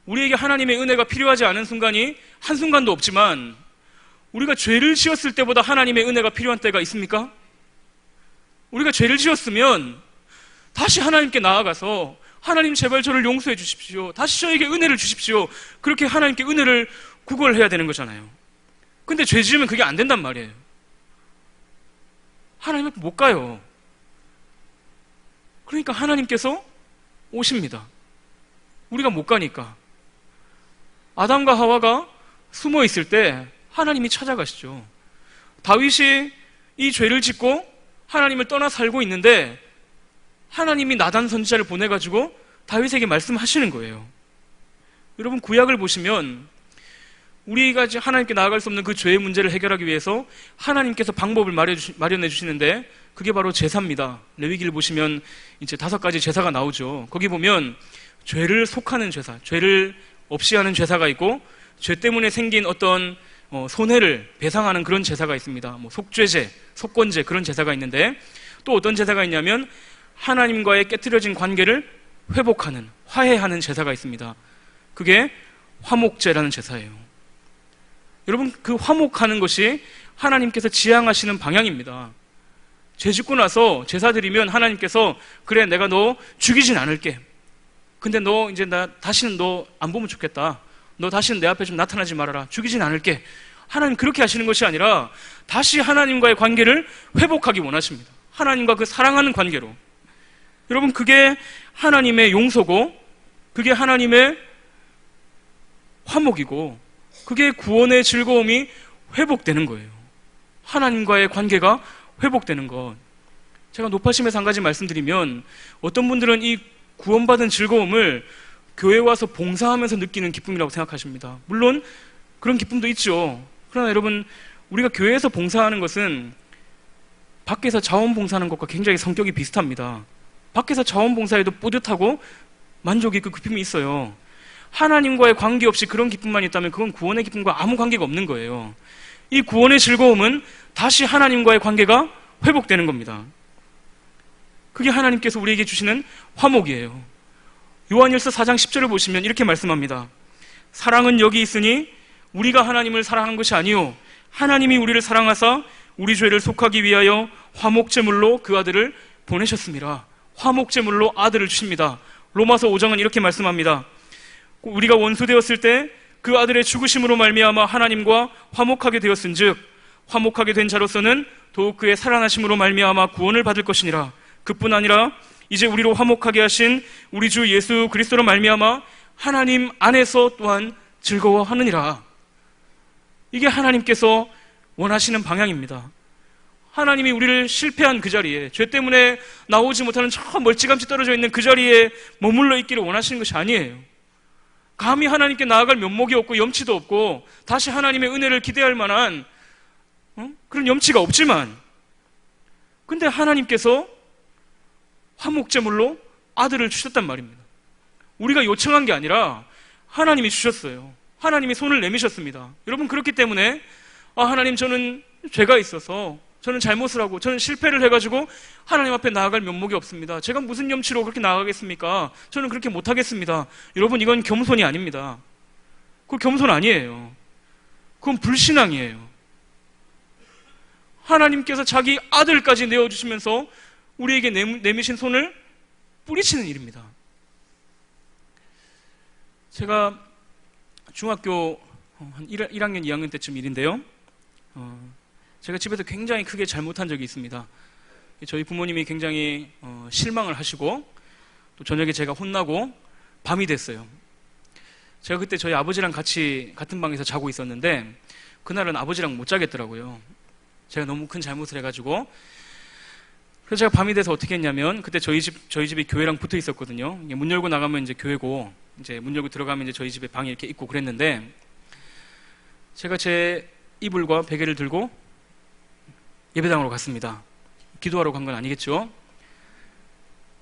우리에게 하나님의 은혜가 필요하지 않은 순간이 한순간도 없지만 우리가 죄를 지었을 때보다 하나님의 은혜가 필요한 때가 있습니까? 우리가 죄를 지었으면 다시 하나님께 나아가서 하나님 제발 저를 용서해 주십시오. 다시 저에게 은혜를 주십시오. 그렇게 하나님께 은혜를 구걸해야 되는 거잖아요. 근데 죄 지으면 그게 안 된단 말이에요. 하나님 앞에 못 가요. 그러니까 하나님께서 오십니다. 우리가 못 가니까. 아담과 하와가 숨어 있을 때 하나님이 찾아가시죠. 다윗이 이 죄를 짓고 하나님을 떠나 살고 있는데 하나님이 나단 선지자를 보내가지고 다윗에게 말씀하시는 거예요. 여러분, 구약을 보시면 우리가 하나님께 나아갈 수 없는 그 죄의 문제를 해결하기 위해서 하나님께서 방법을 마련해 주시는데 그게 바로 제사입니다. 레위기를 보시면 이제 5가지 제사가 나오죠. 거기 보면 죄를 속하는 제사, 죄를 없이 하는 제사가 있고, 죄 때문에 생긴 어떤 손해를 배상하는 그런 제사가 있습니다. 뭐 속죄제, 속건제, 그런 제사가 있는데, 또 어떤 제사가 있냐면 하나님과의 깨트려진 관계를 회복하는, 화해하는 제사가 있습니다. 그게 화목제라는 제사예요. 여러분, 그 화목하는 것이 하나님께서 지향하시는 방향입니다. 죄 짓고 나서 제사 드리면 하나님께서 그래, 내가 너 죽이진 않을게. 근데 너 이제 다시는 너 안 보면 좋겠다. 너 다시는 내 앞에 좀 나타나지 말아라. 죽이진 않을게. 하나님 그렇게 하시는 것이 아니라 다시 하나님과의 관계를 회복하기 원하십니다. 하나님과 그 사랑하는 관계로. 여러분, 그게 하나님의 용서고 그게 하나님의 화목이고 그게 구원의 즐거움이 회복되는 거예요. 하나님과의 관계가 회복되는 것. 제가 높아심에서 한 가지 말씀드리면, 어떤 분들은 이 구원받은 즐거움을 교회 와서 봉사하면서 느끼는 기쁨이라고 생각하십니다. 물론 그런 기쁨도 있죠. 그러나 여러분, 우리가 교회에서 봉사하는 것은 밖에서 자원봉사하는 것과 굉장히 성격이 비슷합니다. 밖에서 자원봉사해도 뿌듯하고 만족이 있고 기쁨이 있어요. 하나님과의 관계없이 그런 기쁨만 있다면 그건 구원의 기쁨과 아무 관계가 없는 거예요. 이 구원의 즐거움은 다시 하나님과의 관계가 회복되는 겁니다. 그게 하나님께서 우리에게 주시는 화목이에요. 요한일서 4장 10절을 보시면 이렇게 말씀합니다. 사랑은 여기 있으니 우리가 하나님을 사랑한 것이 아니요 하나님이 우리를 사랑하사 우리 죄를 속하기 위하여 화목제물로 그 아들을 보내셨습니다. 화목제물로 아들을 주십니다. 로마서 5장은 이렇게 말씀합니다. 우리가 원수 되었을 때 그 아들의 죽으심으로 말미암아 하나님과 화목하게 되었은즉 화목하게 된 자로서는 더욱 그의 살아나심으로 말미암아 구원을 받을 것이니라. 그뿐 아니라 이제 우리로 화목하게 하신 우리 주 예수 그리스도로 말미암아 하나님 안에서 또한 즐거워하느니라. 이게 하나님께서 원하시는 방향입니다. 하나님이 우리를 실패한 그 자리에, 죄 때문에 나오지 못하는 저 멀찌감치 떨어져 있는 그 자리에 머물러 있기를 원하시는 것이 아니에요. 감히 하나님께 나아갈 면목이 없고 염치도 없고 다시 하나님의 은혜를 기대할 만한 그런 염치가 없지만, 근데 하나님께서 화목제물로 아들을 주셨단 말입니다. 우리가 요청한 게 아니라 하나님이 주셨어요. 하나님이 손을 내미셨습니다. 여러분, 그렇기 때문에 하나님, 저는 죄가 있어서 저는 잘못을 하고 저는 실패를 해가지고 하나님 앞에 나아갈 면목이 없습니다. 제가 무슨 염치로 그렇게 나아가겠습니까? 저는 그렇게 못하겠습니다. 여러분, 이건 겸손이 아닙니다. 그건 겸손 아니에요. 그건 불신앙이에요. 하나님께서 자기 아들까지 내어주시면서 우리에게 내미신 손을 뿌리치는 일입니다. 제가 중학교 한 1학년, 2학년 때쯤 일인데요. 제가 집에서 굉장히 크게 잘못한 적이 있습니다. 저희 부모님이 굉장히 실망을 하시고 또 저녁에 제가 혼나고 밤이 됐어요. 제가 그때 저희 아버지랑 같이 같은 방에서 자고 있었는데 그날은 아버지랑 못 자겠더라고요. 제가 너무 큰 잘못을 해가지고. 그래서 제가 밤이 돼서 어떻게 했냐면, 그때 저희 집이 교회랑 붙어 있었거든요. 문 열고 나가면 이제 교회고, 이제 문 열고 들어가면 이제 저희 집에 방이 이렇게 있고 그랬는데, 제가 제 이불과 베개를 들고 예배당으로 갔습니다. 기도하러 간 건 아니겠죠?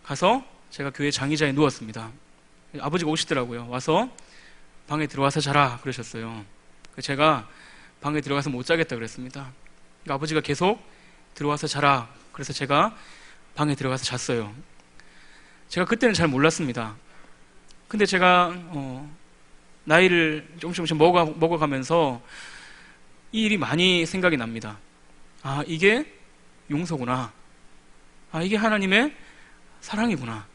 가서 제가 교회 장의자에 누웠습니다. 아버지가 오시더라고요. 와서 방에 들어와서 자라 그러셨어요. 제가 방에 들어가서 못 자겠다 그랬습니다. 그러니까 아버지가 계속 들어와서 자라. 그래서 제가 방에 들어가서 잤어요. 제가 그때는 잘 몰랐습니다. 근데 제가 나이를 조금씩 먹어가면서 이 일이 많이 생각이 납니다. 아, 이게 용서구나. 아, 이게 하나님의 사랑이구나.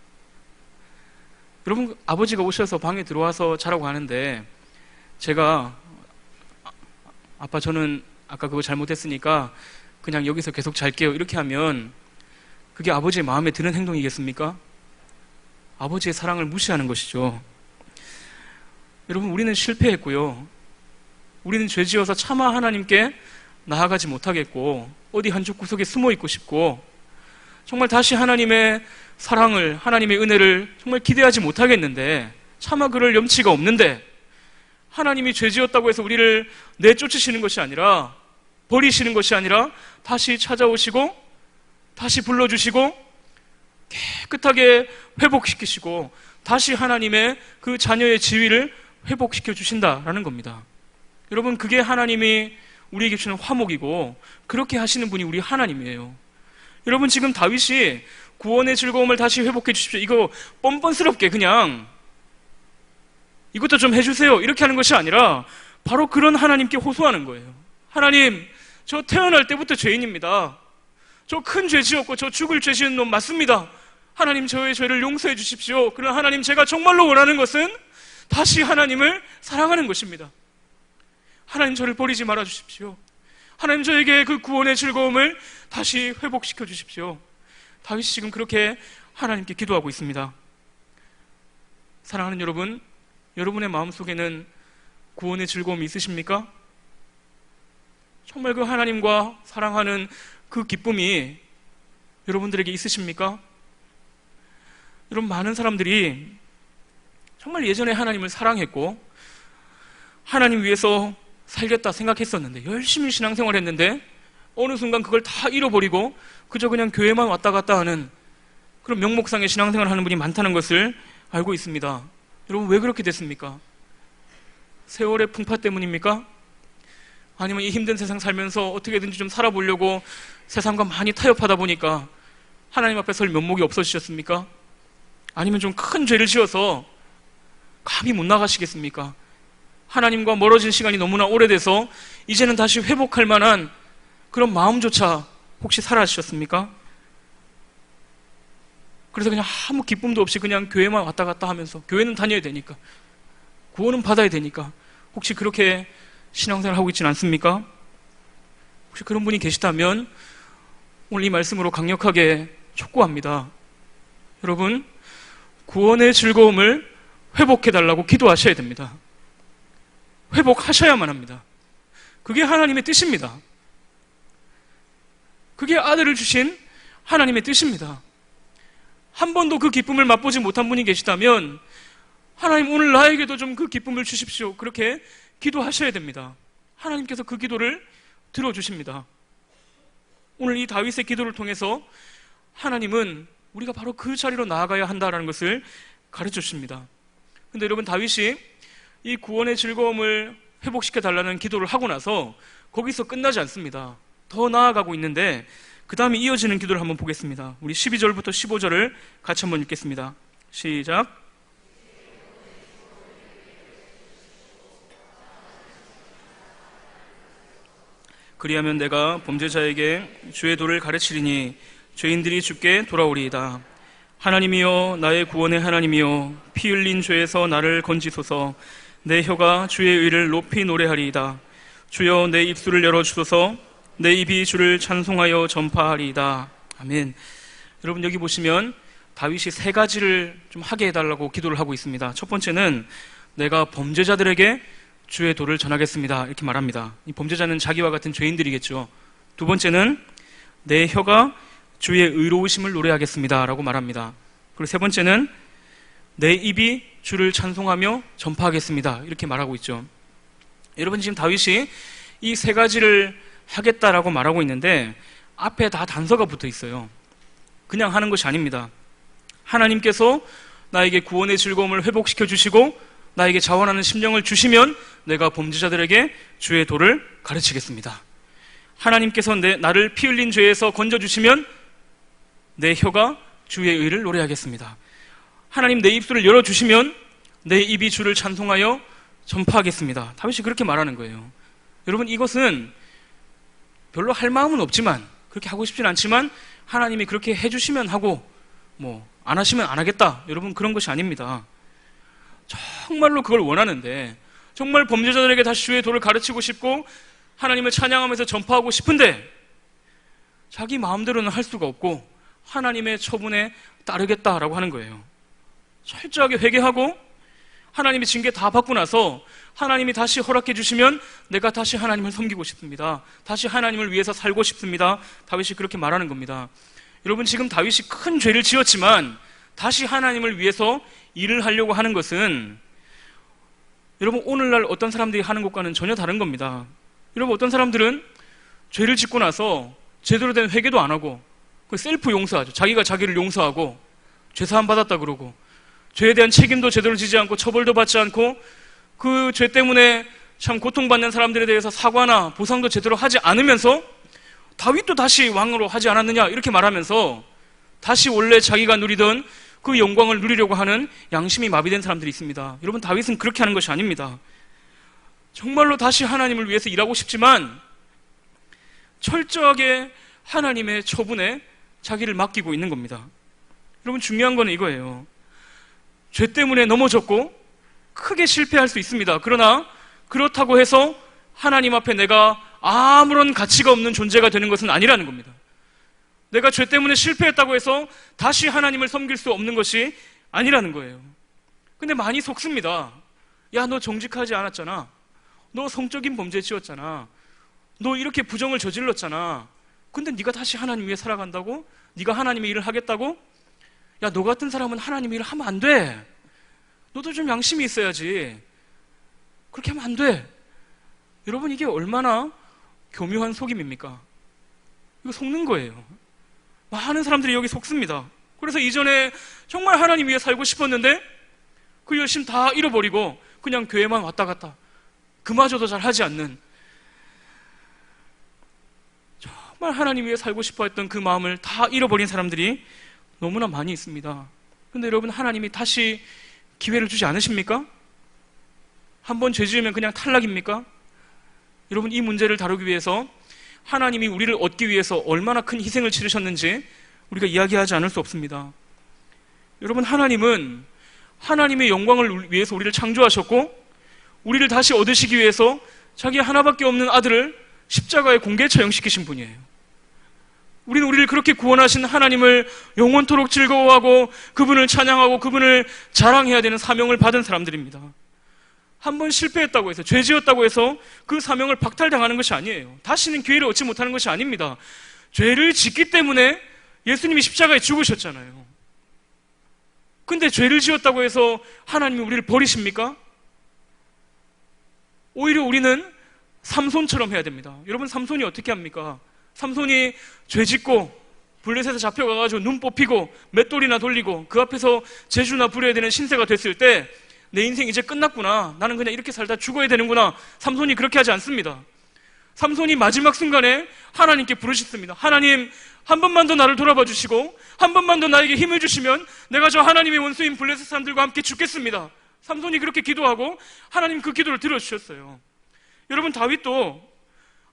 여러분, 아버지가 오셔서 방에 들어와서 자라고 하는데 제가 아빠, 저는 아까 그거 잘못했으니까 그냥 여기서 계속 잘게요, 이렇게 하면 그게 아버지의 마음에 드는 행동이겠습니까? 아버지의 사랑을 무시하는 것이죠. 여러분, 우리는 실패했고요. 우리는 죄지어서 차마 하나님께 나아가지 못하겠고 어디 한쪽 구석에 숨어 있고 싶고 정말 다시 하나님의 사랑을, 하나님의 은혜를 정말 기대하지 못하겠는데, 차마 그럴 염치가 없는데 하나님이 죄지었다고 해서 우리를 내쫓으시는 것이 아니라, 버리시는 것이 아니라 다시 찾아오시고 다시 불러주시고 깨끗하게 회복시키시고 다시 하나님의 그 자녀의 지위를 회복시켜 주신다라는 겁니다. 여러분, 그게 하나님이 우리에게 주는 화목이고 그렇게 하시는 분이 우리 하나님이에요. 여러분, 지금 다윗이 구원의 즐거움을 다시 회복해 주십시오, 이거 뻔뻔스럽게 그냥 이것도 좀 해주세요 이렇게 하는 것이 아니라 바로 그런 하나님께 호소하는 거예요. 하나님, 저 태어날 때부터 죄인입니다. 저 큰 죄 지었고 저 죽을 죄 지은 놈 맞습니다. 하나님, 저의 죄를 용서해 주십시오. 그러나 하나님, 제가 정말로 원하는 것은 다시 하나님을 사랑하는 것입니다. 하나님, 저를 버리지 말아 주십시오. 하나님, 저에게 그 구원의 즐거움을 다시 회복시켜 주십시오. 다윗이 지금 그렇게 하나님께 기도하고 있습니다. 사랑하는 여러분, 여러분의 마음속에는 구원의 즐거움이 있으십니까? 정말 그 하나님과 사랑하는 그 기쁨이 여러분들에게 있으십니까? 여러분, 많은 사람들이 정말 예전에 하나님을 사랑했고 하나님 위해서 살겠다 생각했었는데, 열심히 신앙생활 했는데 어느 순간 그걸 다 잃어버리고 그저 그냥 교회만 왔다 갔다 하는 그런 명목상의 신앙생활을 하는 분이 많다는 것을 알고 있습니다. 여러분, 왜 그렇게 됐습니까? 세월의 풍파 때문입니까? 아니면 이 힘든 세상 살면서 어떻게든지 좀 살아보려고 세상과 많이 타협하다 보니까 하나님 앞에 설 면목이 없어지셨습니까? 아니면 좀 큰 죄를 지어서 감히 못 나가시겠습니까? 하나님과 멀어진 시간이 너무나 오래돼서 이제는 다시 회복할 만한 그런 마음조차 혹시 사라지셨습니까? 그래서 그냥 아무 기쁨도 없이 그냥 교회만 왔다 갔다 하면서, 교회는 다녀야 되니까, 구원은 받아야 되니까, 혹시 그렇게 신앙생활 하고 있지는 않습니까? 혹시 그런 분이 계시다면 오늘 이 말씀으로 강력하게 촉구합니다. 여러분, 구원의 즐거움을 회복해달라고 기도하셔야 됩니다. 회복하셔야만 합니다. 그게 하나님의 뜻입니다. 그게 아들을 주신 하나님의 뜻입니다. 한 번도 그 기쁨을 맛보지 못한 분이 계시다면 하나님, 오늘 나에게도 좀 그 기쁨을 주십시오, 그렇게 기도하셔야 됩니다. 하나님께서 그 기도를 들어주십니다. 오늘 이 다윗의 기도를 통해서 하나님은 우리가 바로 그 자리로 나아가야 한다는 것을 가르쳐 주십니다. 근데 여러분, 다윗이 이 구원의 즐거움을 회복시켜 달라는 기도를 하고 나서 거기서 끝나지 않습니다. 더 나아가고 있는데 그 다음에 이어지는 기도를 한번 보겠습니다. 우리 12절부터 15절을 같이 한번 읽겠습니다. 시작. 그리하면 내가 범죄자에게 주의 도를 가르치리니 죄인들이 주께 돌아오리이다. 하나님이여 나의 구원의 하나님이여 피 흘린 죄에서 나를 건지소서. 내 혀가 주의 의를 높이 노래하리이다. 주여 내 입술을 열어주소서. 내 입이 주를 찬송하여 전파하리이다. 아멘. 여러분 여기 보시면 다윗이 세 가지를 좀 하게 해달라고 기도를 하고 있습니다. 첫 번째는 내가 범죄자들에게 주의 도를 전하겠습니다 이렇게 말합니다. 이 범죄자는 자기와 같은 죄인들이겠죠. 두 번째는 내 혀가 주의 의로우심을 노래하겠습니다 라고 말합니다. 그리고 세 번째는 내 입이 주를 찬송하며 전파하겠습니다 이렇게 말하고 있죠. 여러분 지금 다윗이 이 세 가지를 하겠다라고 말하고 있는데 앞에 다 단서가 붙어 있어요. 그냥 하는 것이 아닙니다. 하나님께서 나에게 구원의 즐거움을 회복시켜 주시고 나에게 자원하는 심령을 주시면 내가 범죄자들에게 주의 도를 가르치겠습니다. 하나님께서 나를 피 흘린 죄에서 건져주시면 내 혀가 주의 의를 노래하겠습니다. 하나님 내 입술을 열어주시면 내 입이 주를 찬송하여 전파하겠습니다. 다윗이 그렇게 말하는 거예요. 여러분 이것은 별로 할 마음은 없지만 그렇게 하고 싶진 않지만 하나님이 그렇게 해주시면 하고 안 하시면 안 하겠다 여러분 그런 것이 아닙니다. 정말로 그걸 원하는데 정말 범죄자들에게 다시 주의 도를 가르치고 싶고 하나님을 찬양하면서 전파하고 싶은데 자기 마음대로는 할 수가 없고 하나님의 처분에 따르겠다라고 하는 거예요. 철저하게 회개하고 하나님이 징계 다 받고 나서 하나님이 다시 허락해 주시면 내가 다시 하나님을 섬기고 싶습니다. 다시 하나님을 위해서 살고 싶습니다. 다윗이 그렇게 말하는 겁니다. 여러분 지금 다윗이 큰 죄를 지었지만 다시 하나님을 위해서 일을 하려고 하는 것은 여러분 오늘날 어떤 사람들이 하는 것과는 전혀 다른 겁니다. 여러분 어떤 사람들은 죄를 짓고 나서 제대로 된 회개도 안 하고 셀프 용서하죠. 자기가 자기를 용서하고 죄사함 받았다 그러고 죄에 대한 책임도 제대로 지지 않고 처벌도 받지 않고 그 죄 때문에 참 고통받는 사람들에 대해서 사과나 보상도 제대로 하지 않으면서 다윗도 다시 왕으로 하지 않았느냐 이렇게 말하면서 다시 원래 자기가 누리던 그 영광을 누리려고 하는 양심이 마비된 사람들이 있습니다. 여러분 다윗은 그렇게 하는 것이 아닙니다. 정말로 다시 하나님을 위해서 일하고 싶지만 철저하게 하나님의 처분에 자기를 맡기고 있는 겁니다. 여러분 중요한 건 이거예요. 죄 때문에 넘어졌고 크게 실패할 수 있습니다. 그러나 그렇다고 해서 하나님 앞에 내가 아무런 가치가 없는 존재가 되는 것은 아니라는 겁니다. 내가 죄 때문에 실패했다고 해서 다시 하나님을 섬길 수 없는 것이 아니라는 거예요. 근데 많이 속습니다. 야, 너 정직하지 않았잖아. 너 성적인 범죄 지었잖아. 너 이렇게 부정을 저질렀잖아. 근데 네가 다시 하나님 위해 살아간다고? 네가 하나님의 일을 하겠다고? 야, 너 같은 사람은 하나님의 일을 하면 안 돼. 너도 좀 양심이 있어야지. 그렇게 하면 안 돼. 여러분 이게 얼마나 교묘한 속임입니까? 이거 속는 거예요. 많은 사람들이 여기 속습니다. 그래서 이전에 정말 하나님 위해 살고 싶었는데 그 열심 다 잃어버리고 그냥 교회만 왔다 갔다 그마저도 잘 하지 않는 정말 하나님 위해 살고 싶어 했던 그 마음을 다 잃어버린 사람들이 너무나 많이 있습니다. 근데 여러분 하나님이 다시 기회를 주지 않으십니까? 한번 죄 지으면 그냥 탈락입니까? 여러분 이 문제를 다루기 위해서 하나님이 우리를 얻기 위해서 얼마나 큰 희생을 치르셨는지 우리가 이야기하지 않을 수 없습니다. 여러분 하나님은 하나님의 영광을 위해서 우리를 창조하셨고 우리를 다시 얻으시기 위해서 자기 하나밖에 없는 아들을 십자가에 공개 처형시키신 분이에요. 우리는 우리를 그렇게 구원하신 하나님을 영원토록 즐거워하고 그분을 찬양하고 그분을 자랑해야 되는 사명을 받은 사람들입니다. 한번 실패했다고 해서 죄 지었다고 해서 그 사명을 박탈당하는 것이 아니에요. 다시는 기회를 얻지 못하는 것이 아닙니다. 죄를 짓기 때문에 예수님이 십자가에 죽으셨잖아요. 근데 죄를 지었다고 해서 하나님이 우리를 버리십니까? 오히려 우리는 삼손처럼 해야 됩니다. 여러분 삼손이 어떻게 합니까? 삼손이 죄 짓고 블레셋에 잡혀가가지고 눈 뽑히고 맷돌이나 돌리고 그 앞에서 제주나 부려야 되는 신세가 됐을 때 내 인생 이제 끝났구나. 나는 그냥 이렇게 살다 죽어야 되는구나. 삼손이 그렇게 하지 않습니다. 삼손이 마지막 순간에 하나님께 부르짖습니다. 하나님, 한 번만 더 나를 돌아봐 주시고 한 번만 더 나에게 힘을 주시면 내가 저 하나님의 원수인 블레셋 사람들과 함께 죽겠습니다. 삼손이 그렇게 기도하고 하나님 그 기도를 들어주셨어요. 여러분, 다윗도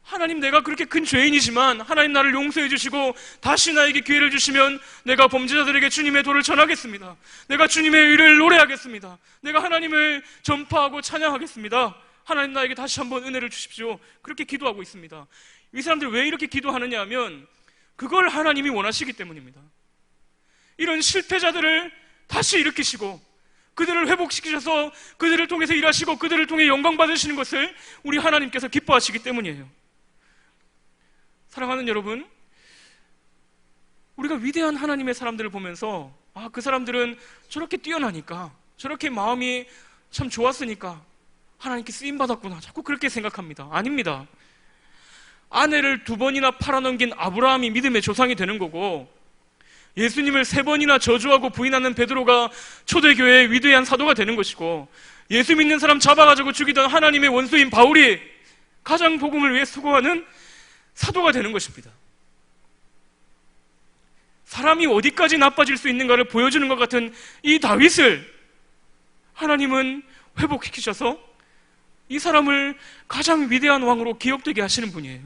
하나님, 내가 그렇게 큰 죄인이지만 하나님 나를 용서해 주시고 다시 나에게 기회를 주시면 내가 범죄자들에게 주님의 도를 전하겠습니다. 내가 주님의 의를 노래하겠습니다. 내가 하나님을 전파하고 찬양하겠습니다. 하나님, 나에게 다시 한번 은혜를 주십시오. 그렇게 기도하고 있습니다. 이 사람들이 왜 이렇게 기도하느냐 하면 그걸 하나님이 원하시기 때문입니다. 이런 실패자들을 다시 일으키시고 그들을 회복시키셔서 그들을 통해서 일하시고 그들을 통해 영광 받으시는 것을 우리 하나님께서 기뻐하시기 때문이에요. 사랑하는 여러분, 우리가 위대한 하나님의 사람들을 보면서 그 사람들은 저렇게 뛰어나니까, 저렇게 마음이 참 좋았으니까 하나님께 쓰임받았구나, 자꾸 그렇게 생각합니다. 아닙니다. 아내를 2번이나 팔아넘긴 아브라함이 믿음의 조상이 되는 거고, 예수님을 3번이나 저주하고 부인하는 베드로가 초대교회의 위대한 사도가 되는 것이고, 예수 믿는 사람 잡아가지고 죽이던 하나님의 원수인 바울이 가장 복음을 위해 수고하는 사도가 되는 것입니다. 사람이 어디까지 나빠질 수 있는가를 보여주는 것 같은 이 다윗을 하나님은 회복시키셔서 이 사람을 가장 위대한 왕으로 기억되게 하시는 분이에요.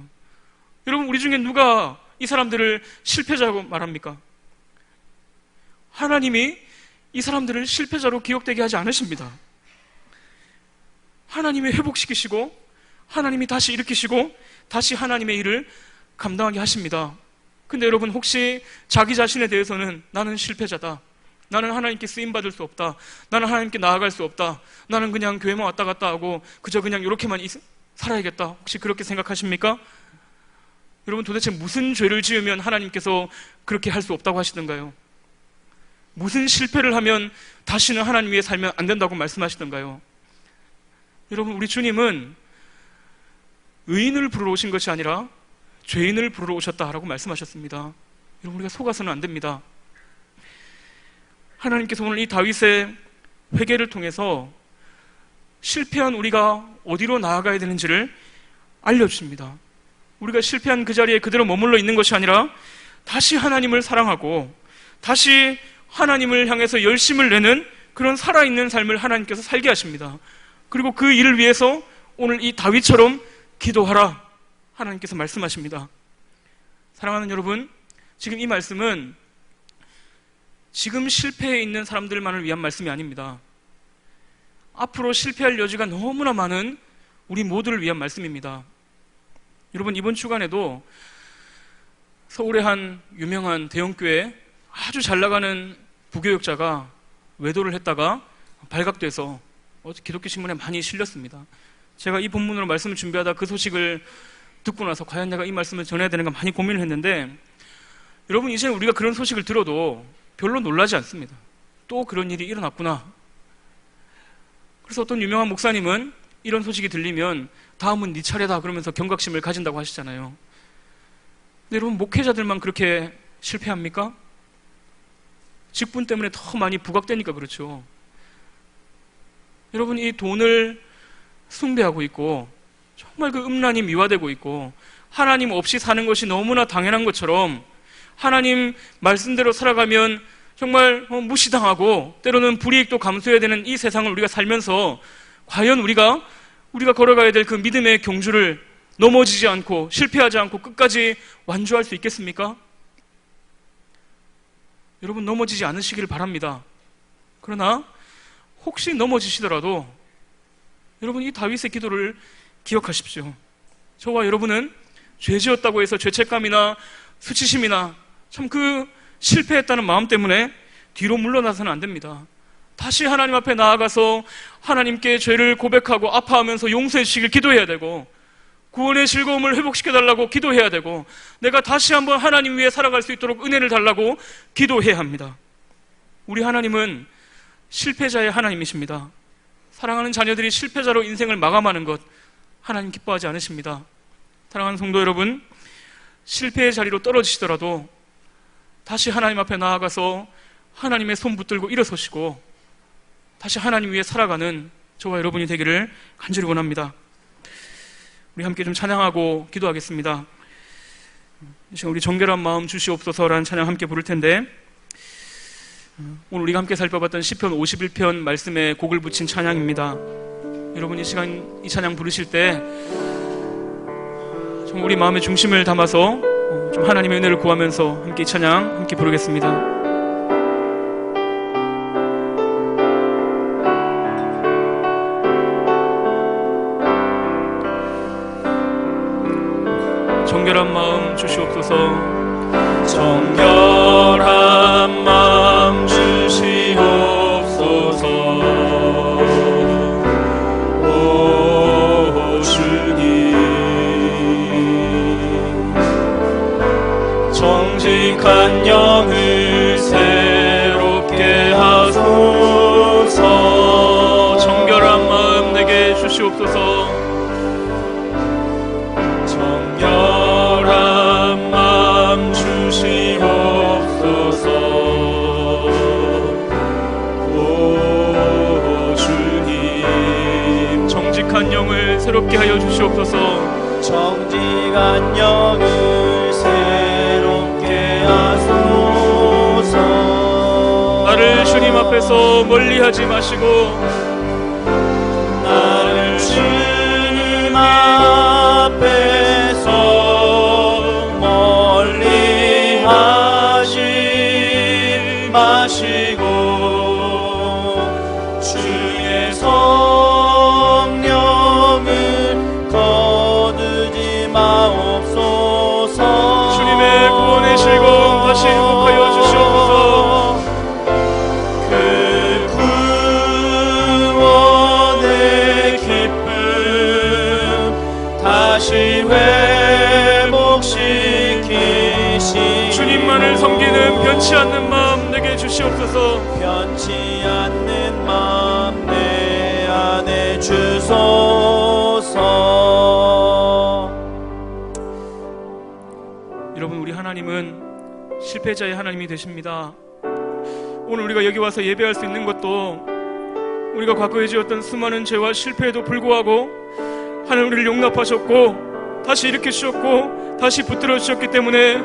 여러분, 우리 중에 누가 이 사람들을 실패자라고 말합니까? 하나님이 이 사람들을 실패자로 기억되게 하지 않으십니다. 하나님이 회복시키시고 하나님이 다시 일으키시고 다시 하나님의 일을 감당하게 하십니다. 근데 여러분, 혹시 자기 자신에 대해서는 나는 실패자다, 나는 하나님께 쓰임받을 수 없다, 나는 하나님께 나아갈 수 없다, 나는 그냥 교회만 왔다 갔다 하고 그저 그냥 이렇게만 살아야겠다, 혹시 그렇게 생각하십니까? 여러분, 도대체 무슨 죄를 지으면 하나님께서 그렇게 할 수 없다고 하시던가요? 무슨 실패를 하면 다시는 하나님 위해 살면 안 된다고 말씀하시던가요? 여러분, 우리 주님은 의인을 부르러 오신 것이 아니라 죄인을 부르러 오셨다라고 말씀하셨습니다. 여러분, 우리가 속아서는 안 됩니다. 하나님께서 오늘 이 다윗의 회개를 통해서 실패한 우리가 어디로 나아가야 되는지를 알려주십니다. 우리가 실패한 그 자리에 그대로 머물러 있는 것이 아니라 다시 하나님을 사랑하고 다시 하나님을 향해서 열심을 내는 그런 살아있는 삶을 하나님께서 살게 하십니다. 그리고 그 일을 위해서 오늘 이 다윗처럼 기도하라, 하나님께서 말씀하십니다. 사랑하는 여러분, 지금 이 말씀은 지금 실패해 있는 사람들만을 위한 말씀이 아닙니다. 앞으로 실패할 여지가 너무나 많은 우리 모두를 위한 말씀입니다. 여러분, 이번 주간에도 서울의 한 유명한 대형교회 아주 잘 나가는 부교육자가 외도를 했다가 발각돼서 기독교 신문에 많이 실렸습니다. 제가 이 본문으로 말씀을 준비하다 그 소식을 듣고 나서 과연 내가 이 말씀을 전해야 되는가 많이 고민을 했는데, 여러분, 이제 우리가 그런 소식을 들어도 별로 놀라지 않습니다. 또 그런 일이 일어났구나. 그래서 어떤 유명한 목사님은 이런 소식이 들리면 다음은 네 차례다 그러면서 경각심을 가진다고 하시잖아요. 근데 여러분, 목회자들만 그렇게 실패합니까? 직분 때문에 더 많이 부각되니까 그렇죠. 여러분, 이 돈을 숭배하고 있고 정말 그 음란이 미화되고 있고 하나님 없이 사는 것이 너무나 당연한 것처럼 하나님 말씀대로 살아가면 정말 무시당하고 때로는 불이익도 감수해야 되는 이 세상을 우리가 살면서 과연 우리가 걸어가야 될 그 믿음의 경주를 넘어지지 않고 실패하지 않고 끝까지 완주할 수 있겠습니까? 여러분, 넘어지지 않으시기를 바랍니다. 그러나 혹시 넘어지시더라도 여러분, 이 다윗의 기도를 기억하십시오. 저와 여러분은 죄지었다고 해서 죄책감이나 수치심이나 참 그 실패했다는 마음 때문에 뒤로 물러나서는 안 됩니다. 다시 하나님 앞에 나아가서 하나님께 죄를 고백하고 아파하면서 용서해 주시길 기도해야 되고, 구원의 즐거움을 회복시켜달라고 기도해야 되고, 내가 다시 한번 하나님 위해 살아갈 수 있도록 은혜를 달라고 기도해야 합니다. 우리 하나님은 실패자의 하나님이십니다. 사랑하는 자녀들이 실패자로 인생을 마감하는 것 하나님 기뻐하지 않으십니다. 사랑하는 성도 여러분, 실패의 자리로 떨어지시더라도 다시 하나님 앞에 나아가서 하나님의 손 붙들고 일어서시고 다시 하나님 위해 살아가는 저와 여러분이 되기를 간절히 원합니다. 우리 함께 좀 찬양하고 기도하겠습니다. 이 시간 우리 정결한 마음 주시옵소서라는 찬양 함께 부를 텐데, 오늘 우리가 함께 살펴봤던 시편 51편 말씀에 곡을 붙인 찬양입니다. 여러분 이 시간 이 찬양 부르실 때 정말 우리 마음의 중심을 담아서 좀 하나님의 은혜를 구하면서 함께 이 찬양 함께 부르겠습니다. 정결한 마음 주시옵소서. 정결한 마음 주시옵소서. 오 주님, 정직한 영을 새롭게 하소서. 정결한 마음 내게 주시옵소서. 정결한 마음 주시옵소서. 오 주님, 정직한 영을 새롭게 하여 주시옵소서. 정직한 영을 새롭게 하소서. 나를 주님 앞에서 멀리하지 마시고 나를 주님 앞에서 멀리 하지 마시고 주의 성령을 거두지 마옵소서. 주님의 구원의 즐거움 다시 회복하여 주시옵소서. 그 구원의 기쁨 다시 회복시키시. 주님만을 섬기는 변치 않는 마음 내게 주시옵소서. 변치 않는 마음 내 안에 주소서. 여러분 우리 하나님은 실패자의 하나님이 되십니다. 오늘 우리가 여기 와서 예배할 수 있는 것도 우리가 과거에 지었던 수많은 죄와 실패에도 불구하고 하나님 우리를 용납하셨고 다시 일으켜 주셨고 다시 붙들어 주셨기 때문에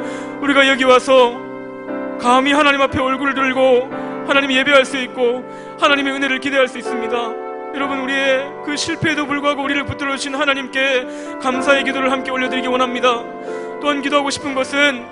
우리가 여기 와서 감히 하나님 앞에 얼굴을 들고 하나님 예배할 수 있고 하나님의 은혜를 기대할 수 있습니다. 여러분 우리의 그 실패에도 불구하고 우리를 붙들어 주신 하나님께 감사의 기도를 함께 올려드리기 원합니다. 또한 기도하고 싶은 것은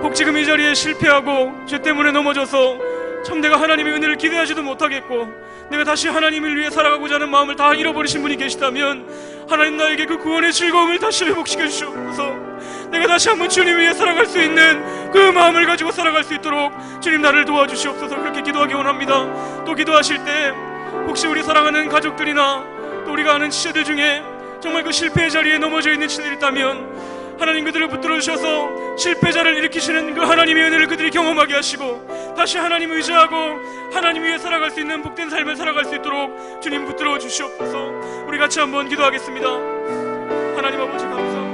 혹 지금 이 자리에 실패하고 죄 때문에 넘어져서 참 내가 하나님의 은혜를 기대하지도 못하겠고 내가 다시 하나님을 위해 살아가고자 하는 마음을 다 잃어버리신 분이 계시다면 하나님 나에게 그 구원의 즐거움을 다시 회복시켜 주시옵소서. 내가 다시 한번 주님 위해 살아갈 수 있는 그 마음을 가지고 살아갈 수 있도록 주님 나를 도와주시옵소서. 그렇게 기도하기 원합니다. 또 기도하실 때 혹시 우리 사랑하는 가족들이나 또 우리가 아는 지체들 중에 정말 그 실패의 자리에 넘어져 있는 지체들이 있다면 하나님 그들을 붙들어 주셔서 실패자를 일으키시는 그 하나님의 은혜를 그들이 경험하게 하시고 다시 하나님 의지하고 하나님 위해 살아갈 수 있는 복된 삶을 살아갈 수 있도록 주님 붙들어 주시옵소서. 우리 같이 한번 기도하겠습니다. 하나님 아버지 감사합니다.